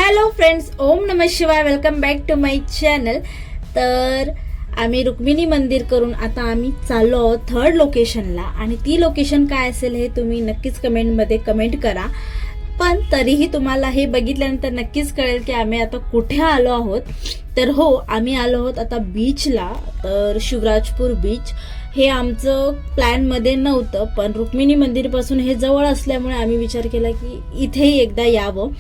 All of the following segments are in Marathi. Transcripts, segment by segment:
हॅलो फ्रेंड्स, ओम नमः शिवाय. Welcome back to my channel. तर आम्ही रुक्मिणी मंदिर करून आता आम्ही चाललो आहोत थर्ड लोकेशनला, आणि ती लोकेशन काय असेल हे तुम्ही नक्कीच कमेंटमध्ये कमेंट करा. पण तरीही तुम्हाला हे बघितल्यानंतर नक्कीच कळेल की आम्ही आता कुठे आलो आहोत. तर हो, आम्ही आलो आहोत आता बीचला. तर शिवराजपूर बीच हे आमचं प्लॅनमध्ये नव्हतं, पण रुक्मिणी मंदिरपासून हे जवळ असल्यामुळे आम्ही विचार केला की इथेही एकदा यावं.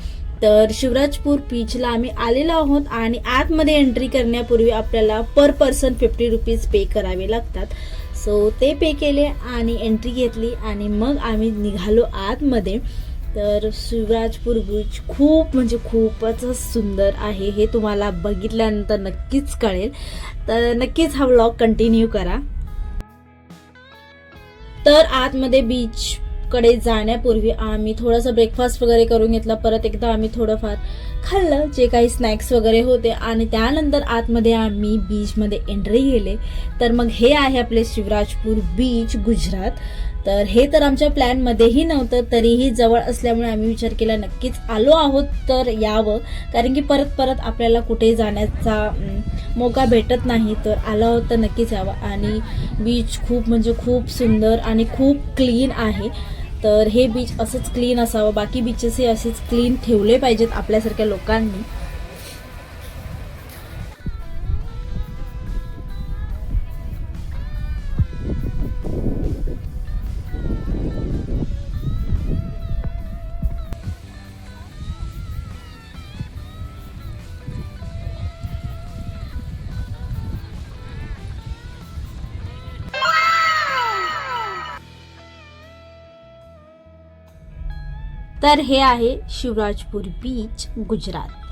तर शिवराजपूर बीचला आम्ही आलेलो आहोत, आणि आतमध्ये एंट्री करण्यापूर्वी आपल्याला पर पर्सन 50 रुपीज पे करावे लागतात. सो ते पे केले आणि एंट्री घेतली, आणि मग आम्ही निघालो आतमध्ये. तर शिवराजपूर बीच खूप म्हणजे खूपच सुंदर आहे, हे तुम्हाला बघितल्यानंतर नक्कीच कळेल. तर नक्कीच हा व्लॉग कंटिन्यू करा. तर आतमध्ये बीच कडे जाण्यापूर्वी आम्ही थोडंसं ब्रेकफास्ट वगैरे करून घेतला. परत एकदा आम्ही थोडंफार खाल्लं, जे काही स्नॅक्स वगैरे होते, आणि त्यानंतर आतमध्ये आम्ही बीचमध्ये एंट्री केले. तर मग हे आहे आपले शिवराजपूर बीच, गुजरात. तर हे तर आमच्या प्लॅनमध्येही नव्हतं, तरीही जवळ असल्यामुळे आम्ही विचार केला नक्कीच आलो आहोत तर यावं, कारण की परत परत आपल्याला कुठे जाण्याचा मौका भेटत नाही. तर आलो आहोत तर नक्कीच यावं. आणि बीच खूप म्हणजे खूप सुंदर आणि खूप क्लीन आहे. तर हे बीच असंच क्लीन असावं, बाकी बीचेसही असेच क्लीन ठेवले पाहिजेत आपल्यासारख्या लोकांनी. तर हे आहे शिवराजपूर बीच, गुजरात.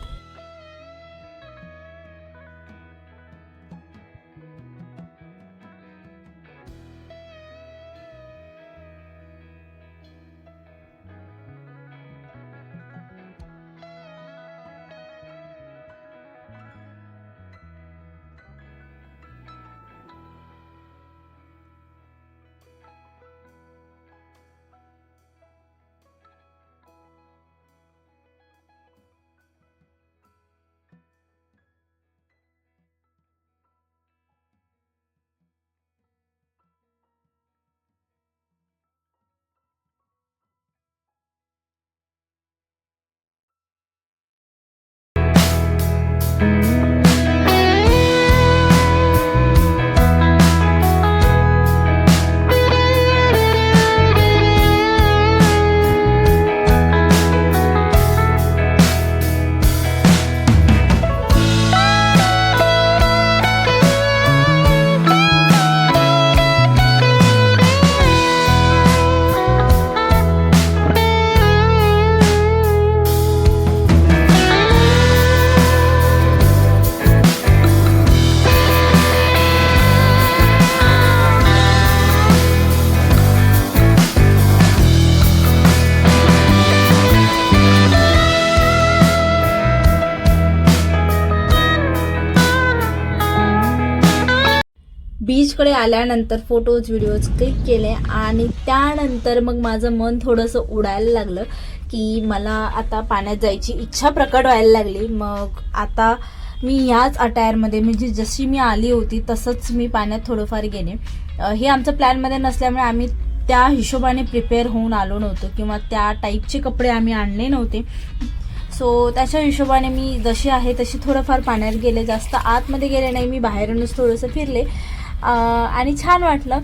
बीचकडे आल्यानंतर फोटोज व्हिडिओज क्लिक केले, आणि त्यानंतर मग माझं मन थोडंसं उडायला लागलं की मला आता पाण्यात जायची इच्छा प्रकट व्हायला लागली. मग आता मी ह्याच अटायरमध्ये, म्हणजे जशी मी आली होती तसंच मी पाण्यात थोडंफार गेले. हे आमचं प्लॅनमध्ये नसल्यामुळे आम्ही त्या हिशोबाने प्रिपेअर होऊन आलो नव्हतो, किंवा त्या टाईपचे कपडे आम्ही आणले नव्हते. सो त्याच्या हिशोबाने मी जशी आहे तशी थोडंफार पाण्यात गेले, जास्त आतमध्ये गेले नाही. मी बाहेरूनच थोडंसं फिरले आणि छान वाटलं.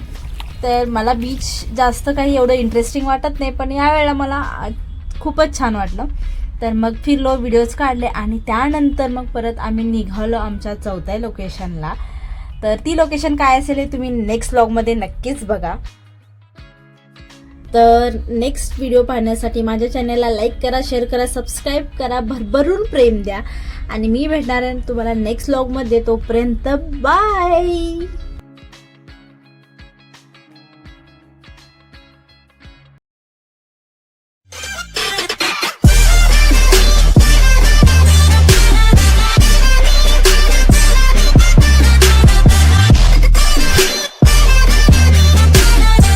तर मला बीच जास्त काही एवढं इंटरेस्टिंग वाटत नाही, पण यावेळेला मला खूपच छान वाटलं. तर मग फिरलो, व्हिडिओज काढले, आणि त्यानंतर मग परत आम्ही निघालो आमच्या चौथ्या लोकेशनला. तर ती लोकेशन काय असेल हे तुम्ही नेक्स्ट व्लॉगमध्ये नक्कीच बघा. तर नेक्स्ट व्हिडिओ पाहण्यासाठी माझ्या चॅनलला लाईक करा, शेअर करा, सबस्क्राईब करा, भरभरून प्रेम द्या, आणि मी भेटणार आहे तुम्हाला नेक्स्ट व्लॉगमध्ये. तोपर्यंत बाय.